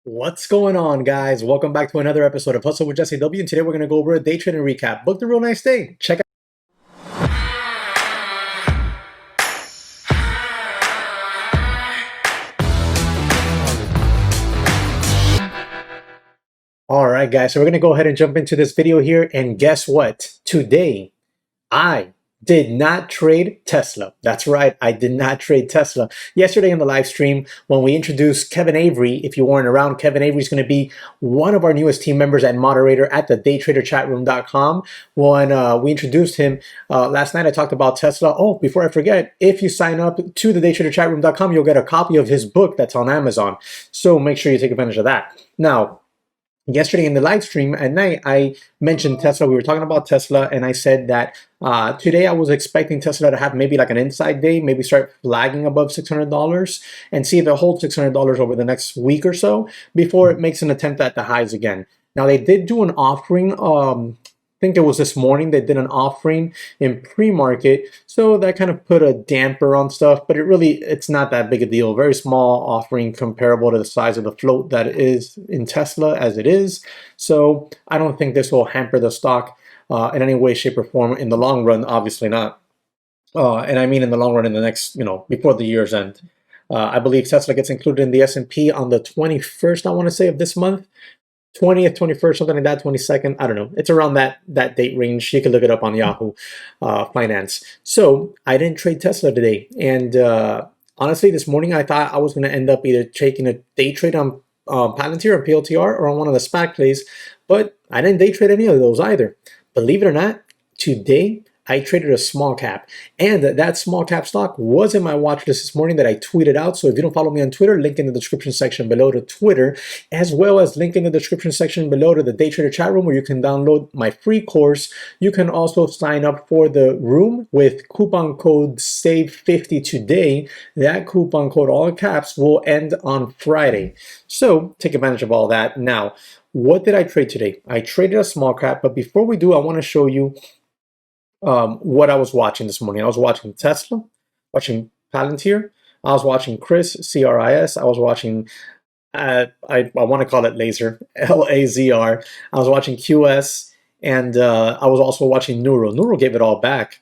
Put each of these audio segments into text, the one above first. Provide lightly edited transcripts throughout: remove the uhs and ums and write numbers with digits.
What's going on, guys? Welcome back to another episode of Hustle with JesseW, and today we're going to go over a day trading recap. Booked a real nice day. Check out. All right, guys, so we're going to go ahead and jump into this video here, and guess what? Today, I did not trade Tesla. That's right, I did not trade Tesla. Yesterday in the live stream, when we introduced Kevin Avery, if you weren't around, Kevin Avery is going to be one of our newest team members and moderator at the daytraderchatroom.com. When we introduced him last night, I talked about Tesla. Oh, before I forget, if you sign up to the daytraderchatroom.com, you'll get a copy of his book that's on Amazon. So make sure you take advantage of that. Now, yesterday in the live stream at night, I mentioned Tesla. We were talking about Tesla, and I said that today I was expecting Tesla to have maybe like an inside day, maybe start flagging above $600 and see if it holds $600 over the next week or so before it makes an attempt at the highs again. Now, they did do an offering. I think it was this morning they did an offering in pre-market, so that kind of put a damper on stuff, but it's not that big a deal. Very small offering comparable to the size of the float that is in Tesla as it is. So I don't think this will hamper the stock in any way, shape, or form in the long run. Obviously not. And I mean in the long run, in the next, before the year's end. I believe Tesla gets included in the S&P on the 21st, I want to say, of this month. 20th, 21st, something like that, 22nd. I don't know. It's around that date range. You can look it up on Yahoo Finance. So I didn't trade Tesla today. And honestly, this morning I thought I was going to end up either taking a day trade on Palantir or PLTR or on one of the SPAC plays. But I didn't day trade any of those either. Believe it or not, today I traded a small cap, and that small cap stock was in my watch list this morning that I tweeted out. So if you don't follow me on Twitter, link in the description section below to Twitter, as well as link in the description section below to the Day Trader chat room where you can download my free course. You can also sign up for the room with coupon code SAVE50 today. That coupon code, all caps, will end on Friday. So take advantage of all that. Now, what did I trade today? I traded a small cap, but before we do, I want to show you what I was watching this morning. I was watching Tesla, watching Palantir, I was watching CRIS, CRIS, I was watching, I want to call it Laser, LAZR, I was watching QS, and I was also watching Neuro. Neuro gave it all back.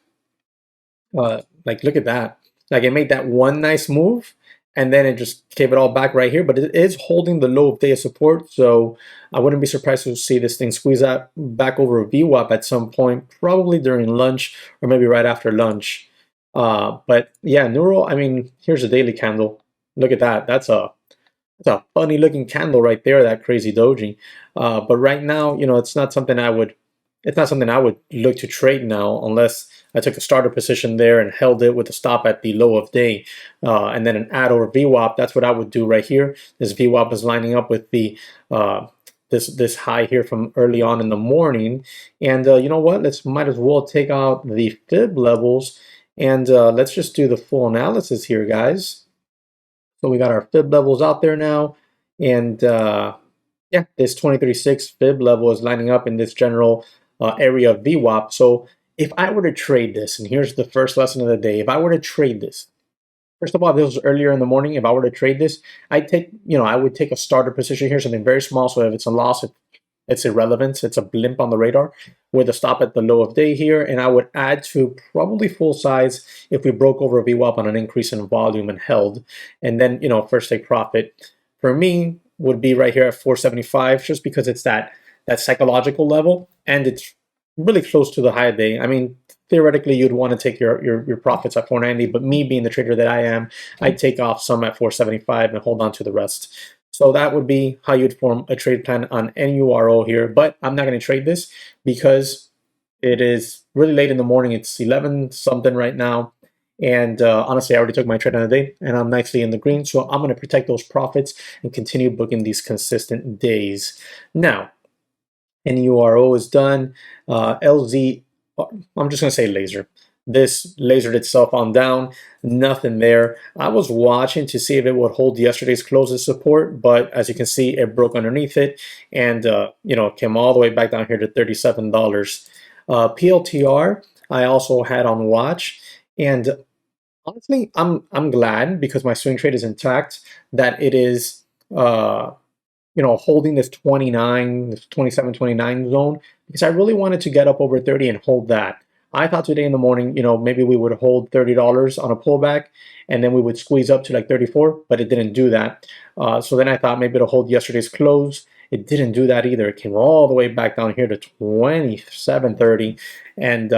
Like, look at that. Like, it made that one nice move, and then it just gave it all back right here, but it is holding the low of day of support, so I wouldn't be surprised to see this thing squeeze out back over a VWAP at some point, probably during lunch or maybe right after lunch. But yeah, Neuro, I mean, here's a daily candle. Look at that. That's a funny looking candle right there, that crazy doji. But right now, it's not something I would look to trade now unless I took a starter position there and held it with a stop at the low of day, and then an add over VWAP. That's what I would do right here. This VWAP is lining up with the this high here from early on in the morning, and you know what? Might as well take out the fib levels, and let's just do the full analysis here, guys. So we got our fib levels out there now, and yeah, this 23.6 fib level is lining up in this general area of VWAP. So if I were to trade this, and here's the first lesson of the day, if I were to trade this, first of all, this was earlier in the morning. If I were to trade this, I would take a starter position here, something very small. So if it's a loss, it's irrelevant. It's a blimp on the radar with a stop at the low of day here. And I would add to probably full size if we broke over a VWAP on an increase in volume and held. And then, first take profit for me would be right here at 475, just because it's that psychological level, and it's really close to the high day. I mean, theoretically, you'd want to take your profits at 490, but me being the trader that I am, I'd take off some at 475 and hold on to the rest. So that would be how you'd form a trade plan on NURO here, but I'm not going to trade this because it is really late in the morning. It's 11 something right now. And honestly, I already took my trade on the day, and I'm nicely in the green. So I'm going to protect those profits and continue booking these consistent days. Now, NURO is done. LZ, I'm just going to say laser. This lasered itself on down, nothing there. I was watching to see if it would hold yesterday's closest support, but as you can see, it broke underneath it and, came all the way back down here to $37. PLTR, I also had on watch, and honestly, I'm glad because my swing trade is intact that it is holding this 29, this 27, 29 zone, because I really wanted to get up over 30 and hold that. I thought today in the morning, maybe we would hold $30 on a pullback and then we would squeeze up to like 34, but it didn't do that. So then I thought maybe it'll hold yesterday's close. It didn't do that either. It came all the way back down here to 27.30, and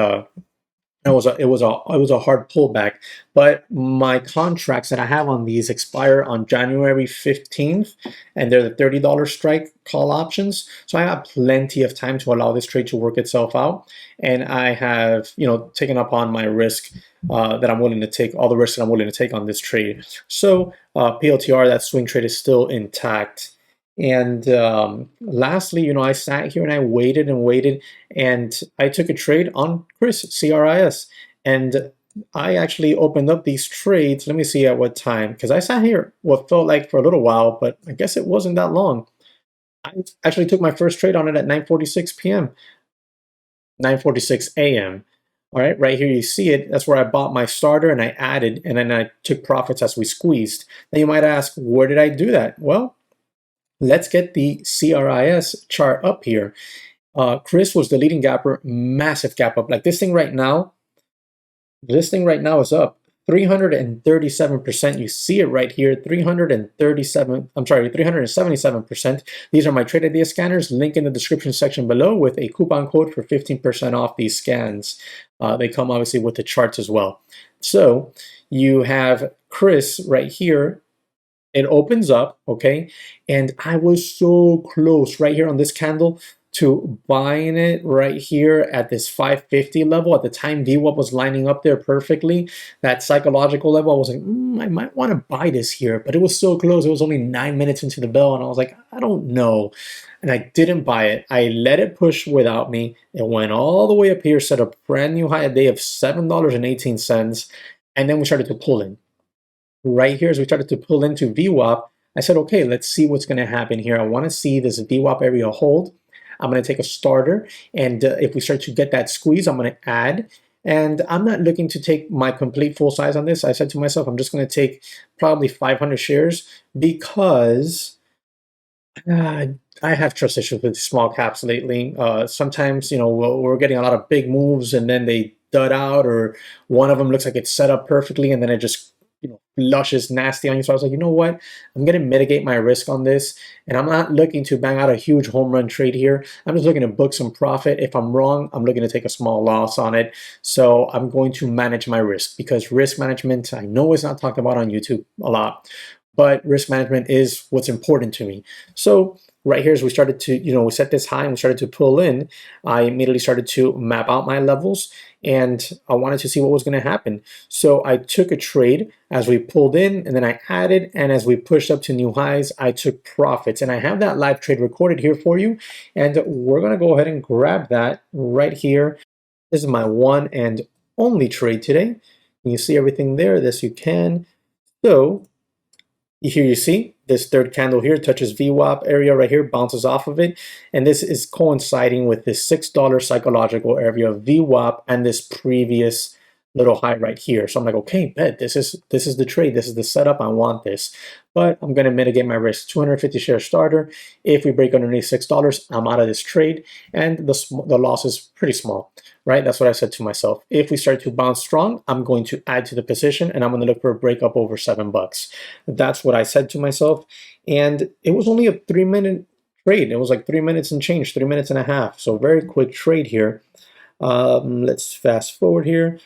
it was a hard pullback. But my contracts that I have on these expire on January 15th, and they're the $30 strike call options. So I have plenty of time to allow this trade to work itself out. And I have, taken up on my risk that I'm willing to take, all the risks that I'm willing to take on this trade. So PLTR, that swing trade, is still intact. And lastly, I sat here and I waited and waited, and I took a trade on CRIS, CRIS. And I actually opened up these trades. Let me see at what time, because I sat here what felt like for a little while, but I guess it wasn't that long. I actually took my first trade on it at 9:46 p.m., 9:46 a.m. All right, right here you see it. That's where I bought my starter and I added, and then I took profits as we squeezed. Now you might ask, where did I do that? Well, let's get the CRIS chart up here. CRIS was the leading gapper, massive gap up. Like this thing right now is up 337%. You see it right here, 377%. These are my trade idea scanners. Link in the description section below with a coupon code for 15% off these scans. They come obviously with the charts as well. So you have CRIS right here. It opens up, okay? And I was so close right here on this candle to buying it right here at this 550 level. At the time, VWAP was lining up there perfectly. That psychological level, I was like, I might want to buy this here, but it was so close. It was only 9 minutes into the bell, and I was like, I don't know. And I didn't buy it. I let it push without me. It went all the way up here, set a brand new high a day of $7.18, and then we started to pull in. Right here, as we started to pull into VWAP, I said, okay, let's see what's going to happen here. I want to see this VWAP area hold. I'm going to take a starter, and if we start to get that squeeze, I'm going to add. And I'm not looking to take my complete full size on this. I said to myself, I'm just going to take probably 500 shares because I have trust issues with small caps lately. Sometimes, we're getting a lot of big moves and then they dud out, or one of them looks like it's set up perfectly and then it just flushes nasty on you. So I was like, you know what? I'm going to mitigate my risk on this, and I'm not looking to bang out a huge home run trade here. I'm just looking to book some profit. If I'm wrong, I'm looking to take a small loss on it. So I'm going to manage my risk, because risk management, I know it's not talked about on YouTube a lot, but risk management is what's important to me. So right here, as we started to, we set this high and we started to pull in, I immediately started to map out my levels, and I wanted to see what was going to happen. So I took a trade as we pulled in, and then I added, and as we pushed up to new highs, I took profits. And I have that live trade recorded here for you, and we're going to go ahead and grab that right here. This is my one and only trade today. You see everything there. This you can. So here you see this third candle here touches VWAP area right here, bounces off of it, and this is coinciding with this $6 psychological area of VWAP and this previous little high right here. So I'm like, okay, bet this is the trade, this is the setup, I want this. But I'm going to mitigate my risk. 250 share starter. If we break underneath $6, I'm out of this trade, and the loss is pretty small, right? That's what I said to myself. If we start to bounce strong, I'm going to add to the position, and I'm going to look for a break up over $7. That's what I said to myself, and it was only a 3-minute trade. It was like 3 minutes and change, 3 minutes and a half. So very quick trade here. Let's fast forward here.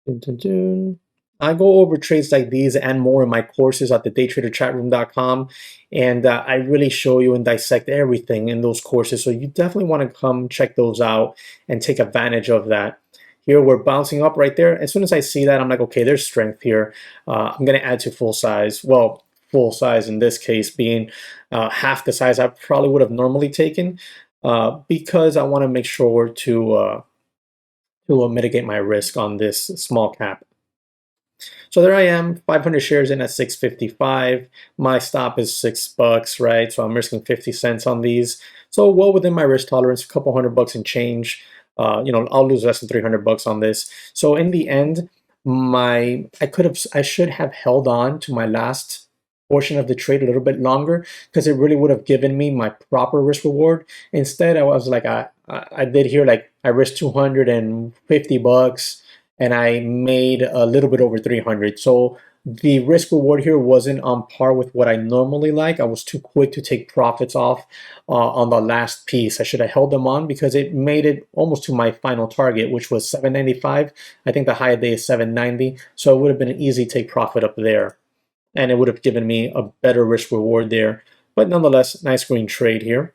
Dun, dun, dun. I go over trades like these and more in my courses at the daytraderchatroom.com, and I really show you and dissect everything in those courses. So you definitely want to come check those out and take advantage of that. Here we're bouncing up right there. As soon as I see that, I'm like, okay, there's strength here. I'm going to add to full size. Well, full size in this case being half the size I probably would have normally taken, because I want to make sure to mitigate my risk on this small cap. So there I am, 500 shares in at 655. My stop is $6, right? So I'm risking 50 cents on these. So well within my risk tolerance, a couple $100 and change. I'll lose less than $300 on this. So in the end, I should have held on to my last portion of the trade a little bit longer because it really would have given me my proper risk reward. Instead, I was like, I did here, like I risked 250 bucks and I made a little bit over 300. So the risk reward here wasn't on par with what I normally like. I was too quick to take profits off on the last piece. I should have held them on because it made it almost to my final target, which was 795. I think the high of the day is 790. So it would have been an easy take profit up there. And it would have given me a better risk reward there. But nonetheless, nice green trade here.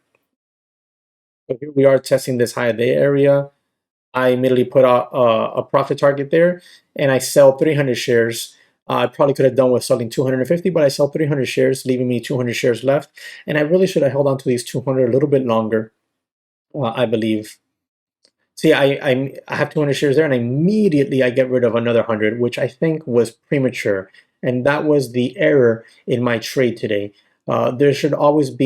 So here we are testing this high of the day area. I immediately put out a profit target there, and I sell 300 shares. I probably could have done with selling 250, but I sell 300 shares, leaving me 200 shares left. And I really should have held on to these 200 a little bit longer, I believe. See, I have 200 shares there, and immediately I get rid of another 100, which I think was premature. And that was the error in my trade today. We should always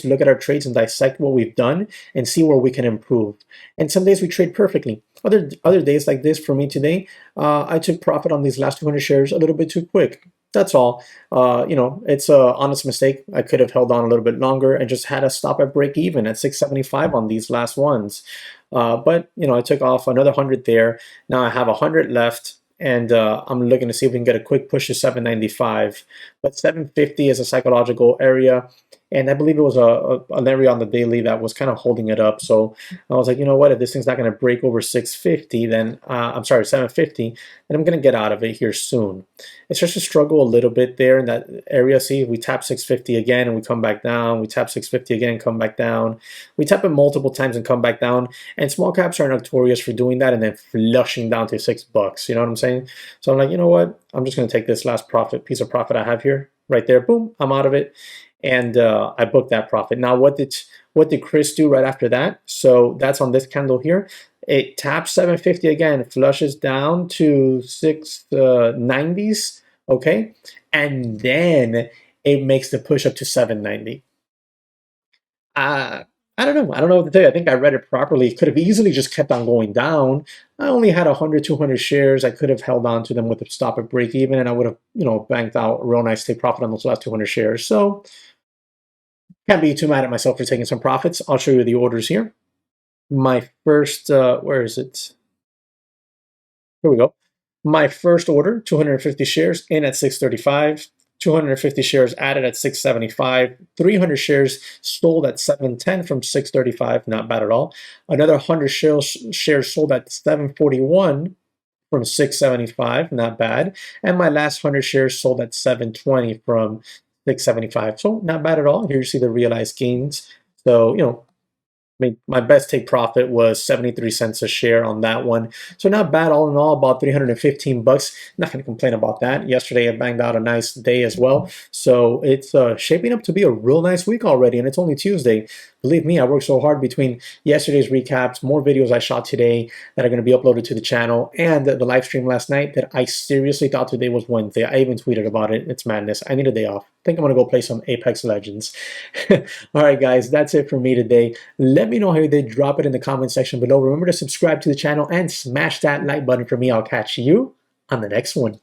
look at our trades and dissect what we've done and see where we can improve. And some days we trade perfectly. Other days like this for me today, I took profit on these last 200 shares a little bit too quick. That's all. It's an honest mistake. I could have held on a little bit longer and just had a stop at break even at 675 on these last ones. But I took off another 100 there. Now I have 100 left. And I'm looking to see if we can get a quick push to 795. But 750 is a psychological area. And I believe it was an area on the daily that was kind of holding it up. So I was like, you know what, if this thing's not going to break over 650, then I'm sorry, 750, then I'm going to get out of it here soon. It starts to struggle a little bit there in that area. See, we tap 650 again and we come back down. We tap 650 again and come back down. We tap it multiple times and come back down. And small caps are notorious for doing that and then flushing down to $6. You know what I'm saying? So I'm like, you know what? I'm just going to take this last piece of profit I have here. Right there, boom, I'm out of it. And I booked that profit. Now, what did CRIS do right after that? So that's on this candle here. It taps 750 again, flushes down to 690s, okay? And then it makes the push up to 790. I don't know. I don't know what to tell you. I think I read it properly. It could have easily just kept on going down. I only had 100, 200 shares. I could have held on to them with a stop at break even, and I would have, banked out a real nice take profit on those last 200 shares. So can't be too mad at myself for taking some profits. I'll show you the orders here. My first, where is it? Here we go. My first order, 250 shares in at 635. 250 shares added at 675, 300 shares sold at 710 from 635, not bad at all. Another 100 shares sold at 741 from 675, not bad. And my last 100 shares sold at 720 from 675, so not bad at all. Here you see the realized gains. So, my best take profit was 73 cents a share on that one. So not bad all in all, about 315 bucks. Not going to complain about that. Yesterday I banged out a nice day as well. So it's shaping up to be a real nice week already, and it's only Tuesday. Believe me, I worked so hard between yesterday's recaps, more videos I shot today that are going to be uploaded to the channel, and the live stream last night that I seriously thought today was Wednesday. I even tweeted about it. It's madness. I need a day off. I think I'm going to go play some Apex Legends. All right, guys, that's it for me today. Let me know how you did. Drop it in the comment section below. Remember to subscribe to the channel and smash that like button for me. I'll catch you on the next one.